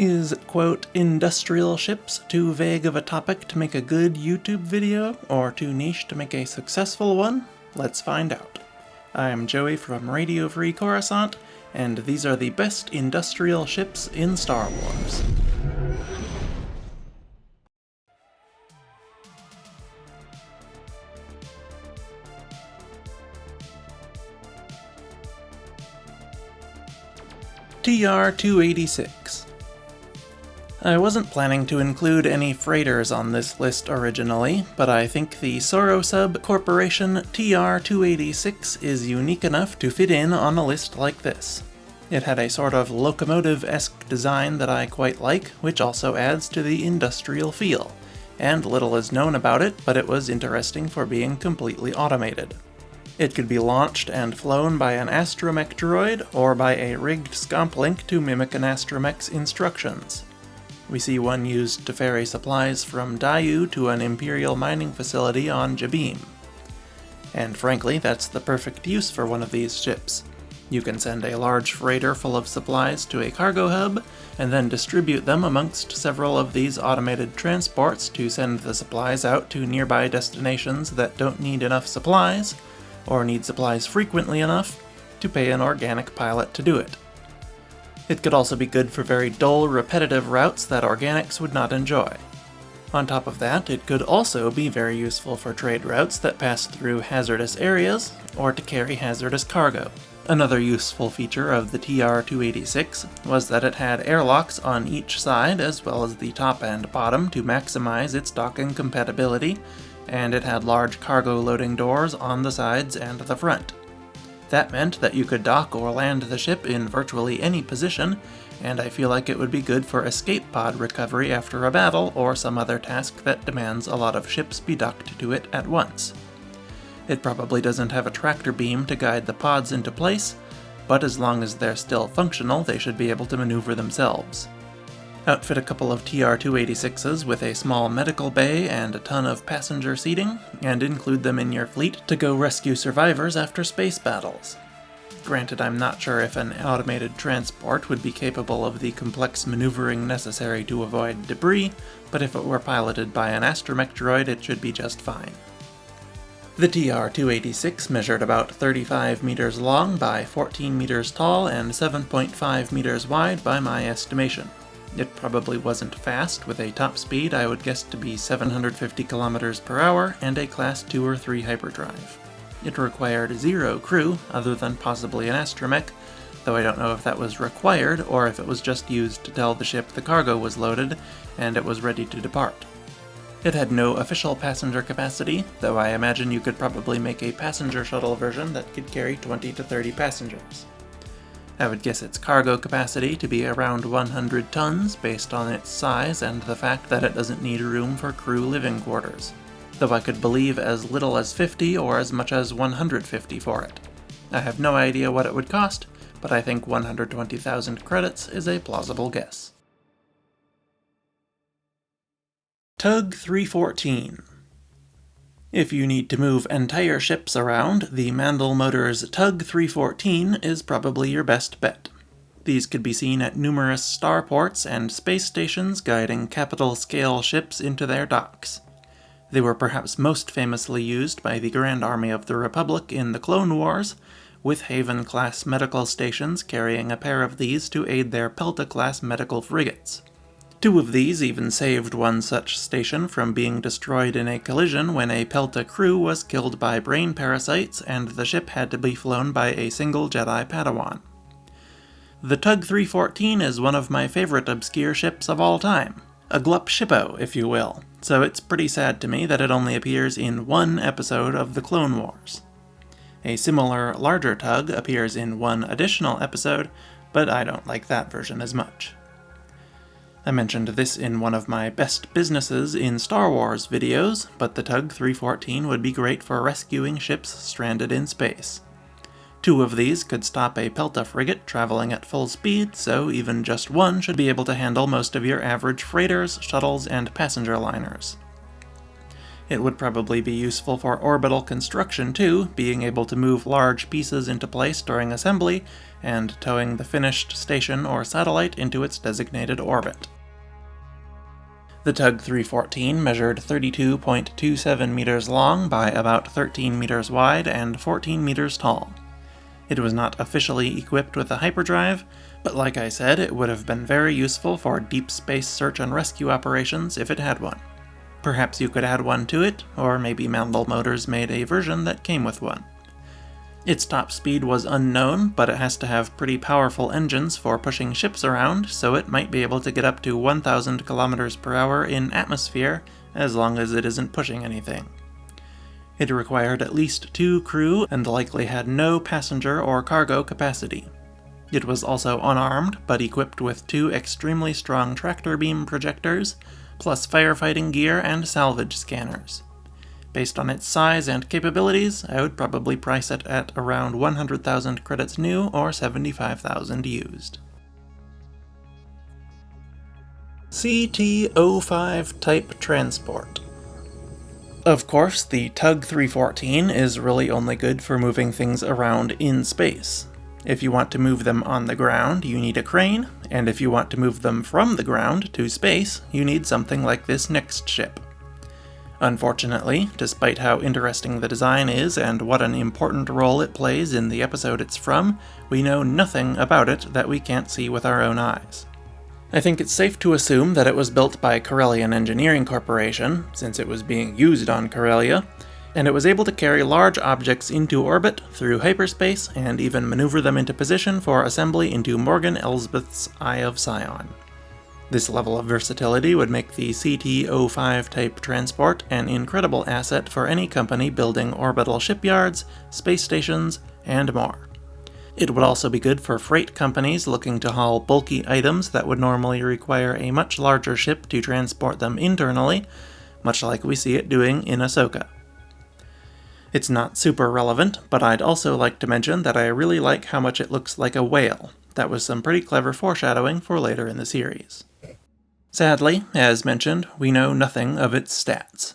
Is, quote, industrial ships too vague of a topic to make a good YouTube video, or too niche to make a successful one? Let's find out. I'm Joey from Radio Free Coruscant, and these are the best industrial ships in Star Wars. TR-286. I wasn't planning to include any freighters on this list originally, but I think the Sorosub Corporation TR-286 is unique enough to fit in on a list like this. It had a sort of locomotive-esque design that I quite like, which also adds to the industrial feel, and little is known about it, but it was interesting for being completely automated. It could be launched and flown by an astromech droid, or by a rigged scomp-link to mimic an astromech's instructions. We see one used to ferry supplies from Daiyu to an Imperial mining facility on Jabeam. And frankly, that's the perfect use for one of these ships. You can send a large freighter full of supplies to a cargo hub, and then distribute them amongst several of these automated transports to send the supplies out to nearby destinations that don't need enough supplies, or need supplies frequently enough, to pay an organic pilot to do it. It could also be good for very dull, repetitive routes that organics would not enjoy. On top of that, it could also be very useful for trade routes that pass through hazardous areas, or to carry hazardous cargo. Another useful feature of the TR-286 was that it had airlocks on each side as well as the top and bottom to maximize its docking compatibility, and it had large cargo loading doors on the sides and the front. That meant that you could dock or land the ship in virtually any position, and I feel like it would be good for escape pod recovery after a battle or some other task that demands a lot of ships be docked to it at once. It probably doesn't have a tractor beam to guide the pods into place, but as long as they're still functional, they should be able to maneuver themselves. Outfit a couple of TR-286s with a small medical bay and a ton of passenger seating, and include them in your fleet to go rescue survivors after space battles. Granted, I'm not sure if an automated transport would be capable of the complex maneuvering necessary to avoid debris, but if it were piloted by an astromech droid, it should be just fine. The TR-286 measured about 35 meters long by 14 meters tall and 7.5 meters wide by my estimation. It probably wasn't fast, with a top speed I would guess to be 750 kilometers per hour and a Class 2 or 3 hyperdrive. It required 0 crew, other than possibly an astromech, though I don't know if that was required or if it was just used to tell the ship the cargo was loaded and it was ready to depart. It had no official passenger capacity, though I imagine you could probably make a passenger shuttle version that could carry 20 to 30 passengers. I would guess its cargo capacity to be around 100 tons based on its size and the fact that it doesn't need room for crew living quarters, though I could believe as little as 50 or as much as 150 for it. I have no idea what it would cost, but I think 120,000 credits is a plausible guess. Tug 314. If you need to move entire ships around, the Mandal Motors Tug 314 is probably your best bet. These could be seen at numerous starports and space stations guiding capital-scale ships into their docks. They were perhaps most famously used by the Grand Army of the Republic in the Clone Wars, with Haven-class medical stations carrying a pair of these to aid their Pelta-class medical frigates. 2 of these even saved one such station from being destroyed in a collision when a Pelta crew was killed by brain parasites and the ship had to be flown by a single Jedi Padawan. The Tug 314 is one of my favorite obscure ships of all time, a glup shippo, if you will, so it's pretty sad to me that it only appears in one episode of the Clone Wars. A similar, larger tug appears in one additional episode, but I don't like that version as much. I mentioned this in one of my best businesses in Star Wars videos, but the Tug 314 would be great for rescuing ships stranded in space. 2 of these could stop a Pelta frigate traveling at full speed, so even just one should be able to handle most of your average freighters, shuttles, and passenger liners. It would probably be useful for orbital construction too, being able to move large pieces into place during assembly, and towing the finished station or satellite into its designated orbit. The Tug 314 measured 32.27 meters long by about 13 meters wide and 14 meters tall. It was not officially equipped with a hyperdrive, but like I said, it would have been very useful for deep space search and rescue operations if it had one. Perhaps you could add one to it, or maybe Mandal Motors made a version that came with one. Its top speed was unknown, but it has to have pretty powerful engines for pushing ships around, so it might be able to get up to 1,000 kilometers per hour in atmosphere, as long as it isn't pushing anything. It required at least 2 crew, and likely had no passenger or cargo capacity. It was also unarmed, but equipped with 2 extremely strong tractor beam projectors, plus firefighting gear and salvage scanners. Based on its size and capabilities, I would probably price it at around 100,000 credits new or 75,000 used. CT-05 type transport. Of course, the Tug 314 is really only good for moving things around in space. If you want to move them on the ground, you need a crane, and if you want to move them from the ground to space, you need something like this next ship. Unfortunately, despite how interesting the design is and what an important role it plays in the episode it's from, we know nothing about it that we can't see with our own eyes. I think it's safe to assume that it was built by Corellian Engineering Corporation, since it was being used on Corellia, and it was able to carry large objects into orbit through hyperspace and even maneuver them into position for assembly into Morgan Elsbeth's Eye of Sion. This level of versatility would make the CT-05 type transport an incredible asset for any company building orbital shipyards, space stations, and more. It would also be good for freight companies looking to haul bulky items that would normally require a much larger ship to transport them internally, much like we see it doing in Ahsoka. It's not super relevant, but I'd also like to mention that I really like how much it looks like a whale. That was some pretty clever foreshadowing for later in the series. Sadly, as mentioned, we know nothing of its stats.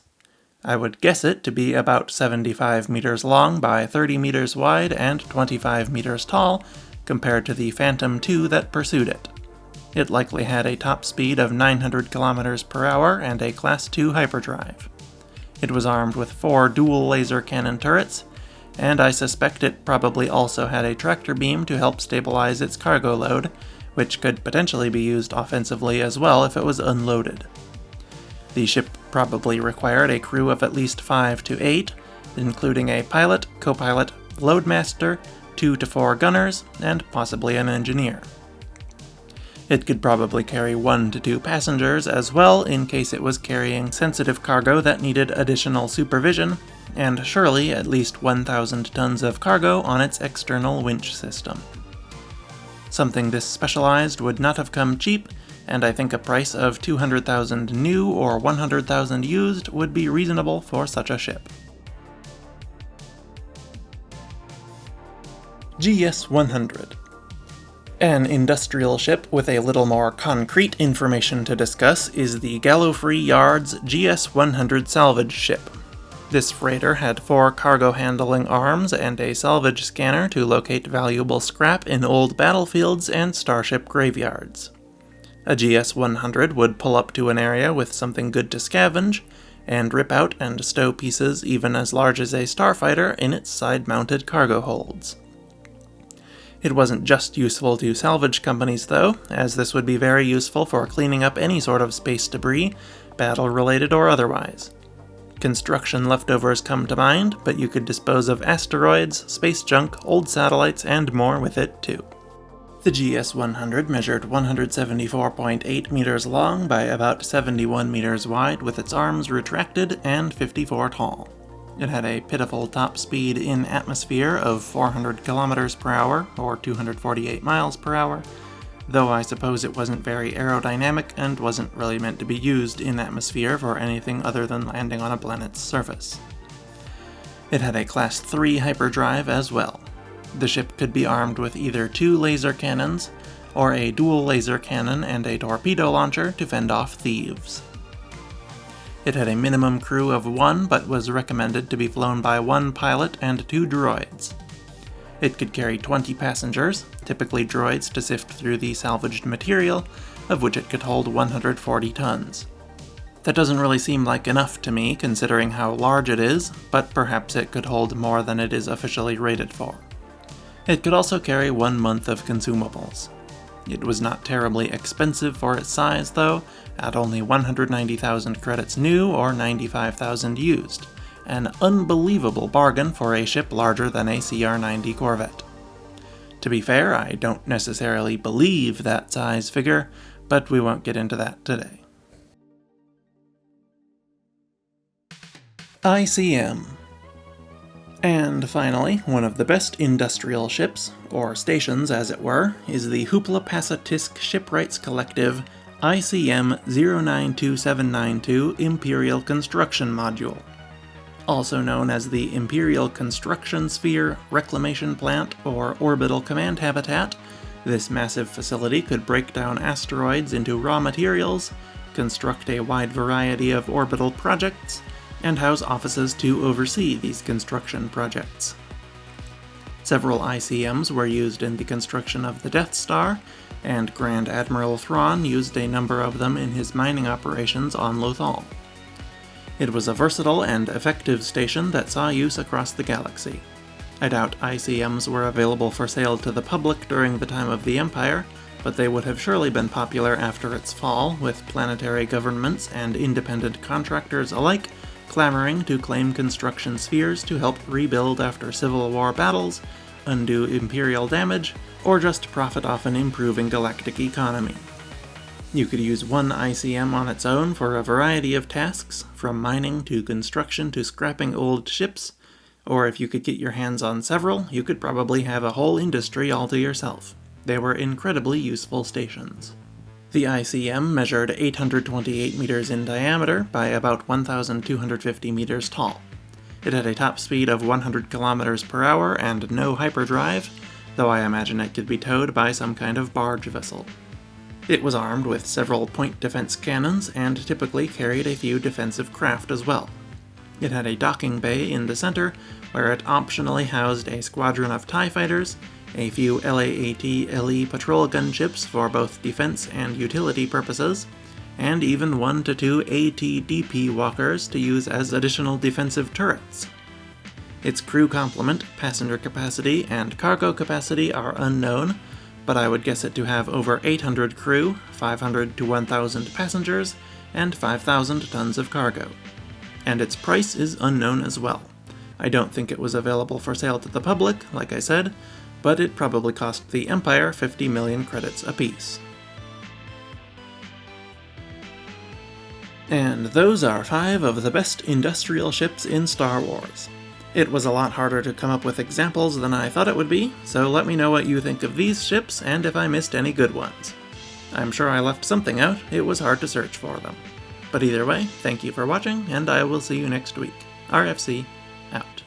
I would guess it to be about 75 meters long by 30 meters wide and 25 meters tall, compared to the Phantom II that pursued it. It likely had a top speed of 900 kilometers per hour and a Class II hyperdrive. It was armed with 4 dual laser cannon turrets, and I suspect it probably also had a tractor beam to help stabilize its cargo load, which could potentially be used offensively as well if it was unloaded. The ship probably required a crew of at least 5 to 8, including a pilot, co-pilot, loadmaster, 2 to 4 gunners, and possibly an engineer. It could probably carry 1 to 2 passengers as well in case it was carrying sensitive cargo that needed additional supervision, and surely at least 1,000 tons of cargo on its external winch system. Something this specialized would not have come cheap, and I think a price of 200,000 new or 100,000 used would be reasonable for such a ship. GS-100. An industrial ship with a little more concrete information to discuss is the Gallofree Yard's GS-100 salvage ship. This freighter had 4 cargo-handling arms and a salvage scanner to locate valuable scrap in old battlefields and starship graveyards. A GS-100 would pull up to an area with something good to scavenge, and rip out and stow pieces even as large as a starfighter in its side-mounted cargo holds. It wasn't just useful to salvage companies though, as this would be very useful for cleaning up any sort of space debris, battle-related or otherwise. Construction leftovers come to mind, but you could dispose of asteroids, space junk, old satellites, and more with it too. The GS-100 measured 174.8 meters long by about 71 meters wide with its arms retracted and 54 tall. It had a pitiful top speed in atmosphere of 400 kilometers per hour, or 248 miles per hour, though I suppose it wasn't very aerodynamic and wasn't really meant to be used in atmosphere for anything other than landing on a planet's surface. It had a Class 3 hyperdrive as well. The ship could be armed with either 2 laser cannons, or a dual laser cannon and a torpedo launcher to fend off thieves. It had a minimum crew of 1, but was recommended to be flown by 1 pilot and 2 droids. It could carry 20 passengers, typically droids to sift through the salvaged material, of which it could hold 140 tons. That doesn't really seem like enough to me, considering how large it is, but perhaps it could hold more than it is officially rated for. It could also carry 1 month of consumables. It was not terribly expensive for its size, though, at only 190,000 credits new or 95,000 used, an unbelievable bargain for a ship larger than a CR-90 Corvette. To be fair, I don't necessarily believe that size figure, but we won't get into that today. ICM. And finally, one of the best industrial ships, or stations as it were, is the Huplapassatisk Shipwrights Collective ICM 092792 Imperial Construction Module. Also known as the Imperial Construction Sphere, Reclamation Plant, or Orbital Command Habitat, this massive facility could break down asteroids into raw materials, construct a wide variety of orbital projects, and house offices to oversee these construction projects. Several ICMs were used in the construction of the Death Star, and Grand Admiral Thrawn used a number of them in his mining operations on Lothal. It was a versatile and effective station that saw use across the galaxy. I doubt ICMs were available for sale to the public during the time of the Empire, but they would have surely been popular after its fall, with planetary governments and independent contractors alike clamoring to claim construction spheres to help rebuild after Civil War battles, undo Imperial damage, or just profit off an improving galactic economy. You could use one ICM on its own for a variety of tasks, from mining to construction to scrapping old ships, or if you could get your hands on several, you could probably have a whole industry all to yourself. They were incredibly useful stations. The ICM measured 828 meters in diameter by about 1,250 meters tall. It had a top speed of 100 kilometers per hour and no hyperdrive, though I imagine it could be towed by some kind of barge vessel. It was armed with several point defense cannons and typically carried a few defensive craft as well. It had a docking bay in the center, where it optionally housed a squadron of TIE fighters, a few LAAT LE patrol gunships for both defense and utility purposes, and even 1 to 2 AT-DP walkers to use as additional defensive turrets. Its crew complement, passenger capacity, and cargo capacity are unknown, but I would guess it to have over 800 crew, 500 to 1,000 passengers, and 5,000 tons of cargo. And its price is unknown as well. I don't think it was available for sale to the public, like I said, but it probably cost the Empire 50 million credits apiece. And those are 5 of the best industrial ships in Star Wars. It was a lot harder to come up with examples than I thought it would be, so let me know what you think of these ships and if I missed any good ones. I'm sure I left something out, it was hard to search for them. But either way, thank you for watching, and I will see you next week. RFC, out.